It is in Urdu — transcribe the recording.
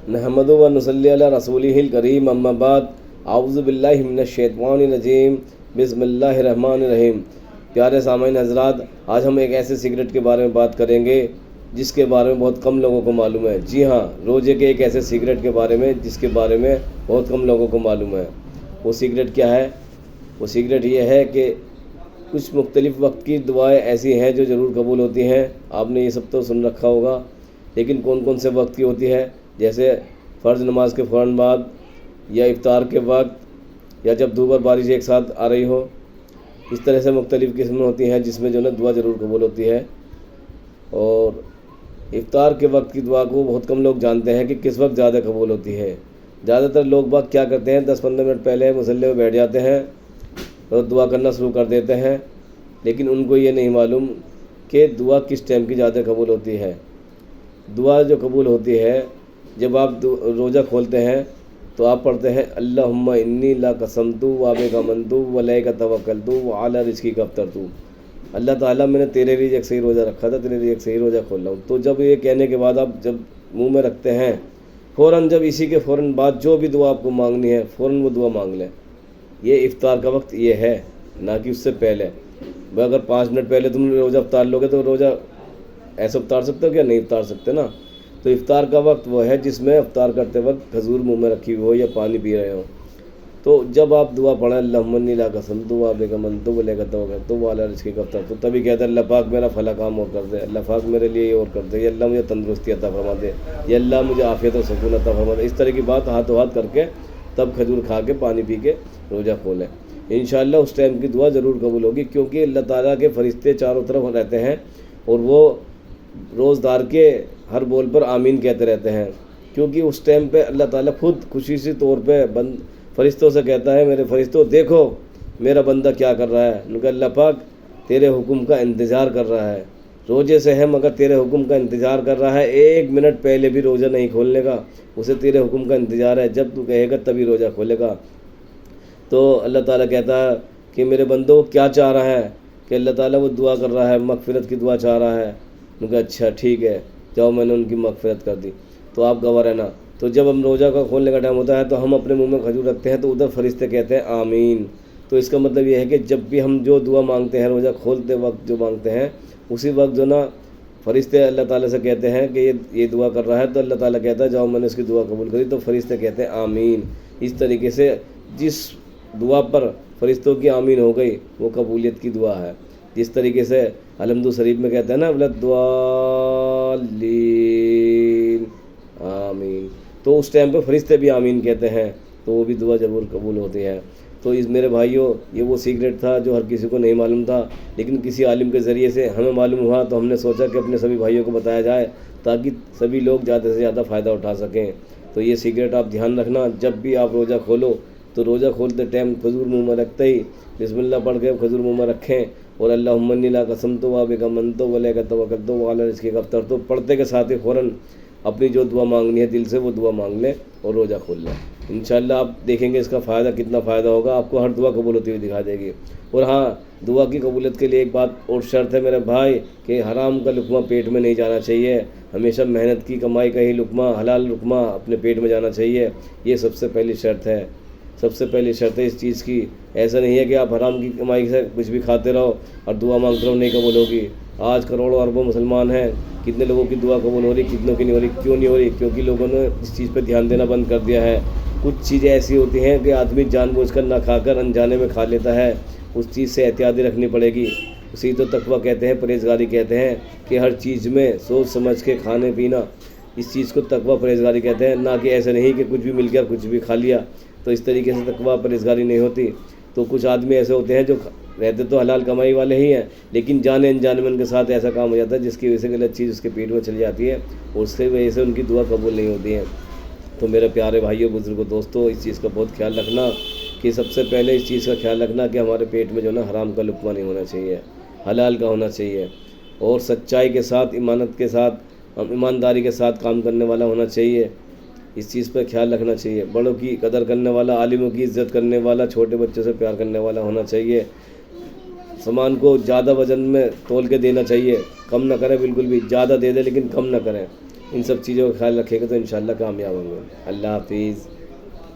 نحمد و نصلی علی رسولہ الکریم اما بعد اعوذ باللہ من الشیطان الرجیم بسم اللہ الرحمن الرحیم۔ پیارے سامعین حضرات، آج ہم ایک ایسے سگریٹ کے بارے میں بات کریں گے جس کے بارے میں بہت کم لوگوں کو معلوم ہے۔ جی ہاں، روزے کے ایک ایسے سگریٹ کے بارے میں جس کے بارے میں بہت کم لوگوں کو معلوم ہے۔ وہ سگریٹ کیا ہے؟ وہ سگریٹ یہ ہے کہ کچھ مختلف وقت کی دعائیں ایسی ہیں جو ضرور قبول ہوتی ہیں۔ آپ نے یہ سب تو سن رکھا ہوگا، لیکن کون کون سے وقت کی ہوتی ہے؟ جیسے فرض نماز کے فوراً بعد، یا افطار کے وقت، یا جب دھوپ اور بارش ایک ساتھ آ رہی ہو۔ اس طرح سے مختلف قسمیں ہوتی ہیں جس میں جو ہے دعا ضرور قبول ہوتی ہے۔ اور افطار کے وقت کی دعا کو بہت کم لوگ جانتے ہیں کہ کس وقت زیادہ قبول ہوتی ہے۔ زیادہ تر لوگ باگ کیا کرتے ہیں، 10-15 منٹ پہلے مصلی میں بیٹھ جاتے ہیں اور دعا کرنا شروع کر دیتے ہیں، لیکن ان کو یہ نہیں معلوم کہ دعا کس ٹائم کی زیادہ قبول ہوتی ہے۔ دعا جو قبول ہوتی ہے، جب آپ روزہ کھولتے ہیں تو آپ پڑھتے ہیں اللہم انی لا قسمتو وابک منتو ولیک توکلتو وعلی رزقک افطرتو۔ اللہ تعالیٰ، میں نے تیرے رزق سے ہی روزہ رکھا تھا، تیرے رزق سے ہی روزہ کھول رہا ہوں۔ تو جب یہ کہنے کے بعد آپ جب منہ میں رکھتے ہیں، فوراً جب اسی کے فوراً بعد جو بھی دعا آپ کو مانگنی ہے فوراً وہ دعا مانگ لیں۔ یہ افطار کا وقت یہ ہے، نہ کہ اس سے پہلے۔ اگر 5 منٹ پہلے تم روزہ افطار لوگے تو روزہ ایسا افطار سکتے ہو کیا؟ نہیں افطار سکتے نا۔ تو افطار کا وقت وہ ہے جس میں افطار کرتے وقت کھجور منہ میں رکھی ہوئی ہو یا پانی پی رہے ہو۔ تو جب آپ دعا پڑھیں اللہم انی لا قسمتو وابک منتو ولیک توکلتو وعلی رزقک افطرتو، تبھی کہتے ہیں اللہ پاک میرا فلاں کام اور کر دے، اللہ پاک میرے لیے یہ اور کر دے، یا اللہ مجھے تندرستی عطا فرما دے، یا اللہ مجھے عافیت و سکون عطا فرما دے۔ اس طرح کی بات ہاتھوں ہاتھ کر کے تب کھجور کھا کے پانی پی کے روزہ کھولیں۔ انشاءاللہ اس ٹائم کی دعا ضرور قبول ہوگی، کیونکہ اللہ تعالیٰ کے فرشتے چاروں طرف رہتے ہیں اور وہ روزدار کے ہر بول پر آمین کہتے رہتے ہیں، کیونکہ اس ٹائم پہ اللہ تعالیٰ خود خصوصی طور پہ فرشتوں سے کہتا ہے میرے فرشتوں دیکھو میرا بندہ کیا کر رہا ہے۔ ان کا اللہ پاک تیرے حکم کا انتظار کر رہا ہے، روزے سے ہے مگر تیرے حکم کا انتظار کر رہا ہے، 1 منٹ پہلے بھی روزہ نہیں کھولنے کا، اسے تیرے حکم کا انتظار ہے، جب تو کہے گا تبھی روزہ کھولے گا۔ تو اللہ تعالیٰ کہتا ہے کہ میرے بندوں کیا چاہ رہا ہے، کہ اللہ تعالیٰ وہ دعا کر رہا ہے، مغفرت کی دعا چاہ رہا ہے۔ ان کا اچھا ٹھیک ہے، جاؤ میں نے ان کی مغفرت کر دی، تو آپ گواہ رہنا۔ تو جب ہم روزہ کا کھولنے کا ٹائم ہوتا ہے تو ہم اپنے منہ میں کھجور رکھتے ہیں تو ادھر فرشتے کہتے ہیں آمین۔ تو اس کا مطلب یہ ہے کہ جب بھی ہم جو دعا مانگتے ہیں روزہ کھولتے وقت جو مانگتے ہیں، اسی وقت جو نا فرشتے اللہ تعالیٰ سے کہتے ہیں کہ یہ دعا کر رہا ہے، تو اللہ تعالیٰ کہتا ہے جاؤ میں نے اس کی دعا قبول کری، تو فرشتے کہتے ہیں آمین۔ اس طریقے سے جس دعا پر فرشتوں کی آمین ہو گئی وہ قبولیت کی دعا ہے۔ جس طریقے سے الحمد شریف میں کہتے ہیں نا الضالین آمین، تو اس ٹائم پہ فرشتے بھی آمین کہتے ہیں، تو وہ بھی دعا ضرور قبول ہوتی ہے۔ تو اس میرے بھائیوں، یہ وہ سیکریٹ تھا جو ہر کسی کو نہیں معلوم تھا، لیکن کسی عالم کے ذریعے سے ہمیں معلوم ہوا تو ہم نے سوچا کہ اپنے سبھی بھائیوں کو بتایا جائے تاکہ سبھی لوگ زیادہ سے زیادہ فائدہ اٹھا سکیں۔ تو یہ سیکریٹ آپ دھیان رکھنا، جب بھی آپ روزہ کھولو تو روزہ کھولتے ٹائم کھجور منہ میں رکھتے ہی بسم اللہ پڑھ کے کھجور منہ میں رکھیں، اور اللہم انی لا قسمتو وابک منتو ولیک توکلتو وعلی رزقک افطرتو پڑھتے کے ساتھ ہی فوراً اپنی جو دعا مانگنی ہے دل سے وہ دعا مانگ لیں اور روزہ کھول لیں۔ انشاءاللہ آپ دیکھیں گے اس کا فائدہ کتنا فائدہ ہوگا، آپ کو ہر دعا قبول ہوتی ہوئی دکھا دے گی۔ اور ہاں، دعا کی قبولیت کے لیے ایک بات اور شرط ہے میرے بھائی، کہ حرام کا لقمہ پیٹ میں نہیں جانا چاہیے، ہمیشہ محنت کی کمائی کا ہی لقمہ، حلال لقمہ اپنے پیٹ میں جانا چاہیے۔ یہ سب سے پہلی شرط ہے، سب سے پہلی شرط ہے اس چیز کی۔ ایسا نہیں ہے کہ آپ حرام کی کمائی سے کچھ بھی کھاتے رہو اور دعا مانگتے رہو نہیں قبول ہوگی۔ آج کروڑوں اربوں مسلمان ہیں، کتنے لوگوں کی دعا قبول ہو رہی، کتنوں کی نہیں ہو رہی۔ کیوں نہیں ہو رہی؟ کیونکہ لوگوں نے اس چیز پہ دھیان دینا بند کر دیا ہے۔ کچھ چیزیں ایسی ہوتی ہیں کہ آدمی جان بوجھ کر نہ کھا کر انجانے میں کھا لیتا ہے، اس چیز سے احتیاطی رکھنی پڑے گی۔ اسی تو تقویٰ کہتے ہیں، پرہیزگاری کہتے ہیں، کہ ہر چیز میں سوچ سمجھ کے کھانے پینا، اس چیز کو تقویٰ پرہیزگاری کہتے ہیں، نہ کہ ایسا نہیں کہ کچھ بھی مل گیا کچھ بھی کھا لیا۔ تو اس طریقے سے تقویٰ پرہیزگاری نہیں ہوتی۔ تو کچھ آدمی ایسے ہوتے ہیں جو رہتے تو حلال کمائی والے ہی ہیں، لیکن جانے انجانے میں ان کے ساتھ ایسا کام ہو جاتا ہے جس کی وجہ سے غلط چیز اس کے پیٹ میں چلی جاتی ہے، اور اس کی وجہ سے ان کی دعا قبول نہیں ہوتی ہے۔ تو میرے پیارے بھائیوں بزرگوں دوستوں، اس چیز کا بہت خیال رکھنا کہ سب سے پہلے اس چیز کا خیال رکھنا کہ ہمارے پیٹ میں جو نا حرام کا لقمہ نہیں ہونا چاہیے، حلال کا ہونا چاہیے، اور سچائی کے ساتھ، ایمانت کے ساتھ، ایمانداری کے ساتھ کام کرنے والا ہونا چاہیے۔ اس چیز پہ خیال رکھنا چاہیے۔ بڑوں کی قدر کرنے والا، عالموں کی عزت کرنے والا، چھوٹے بچوں سے پیار کرنے والا ہونا چاہیے۔ سامان کو زیادہ وزن میں تول کے دینا چاہیے، کم نہ کریں بالکل بھی، زیادہ دے دیں لیکن کم نہ کریں۔ ان سب چیزوں کا خیال رکھے گا تو انشاءاللہ کامیاب ہوں گے. اللہ حافظ.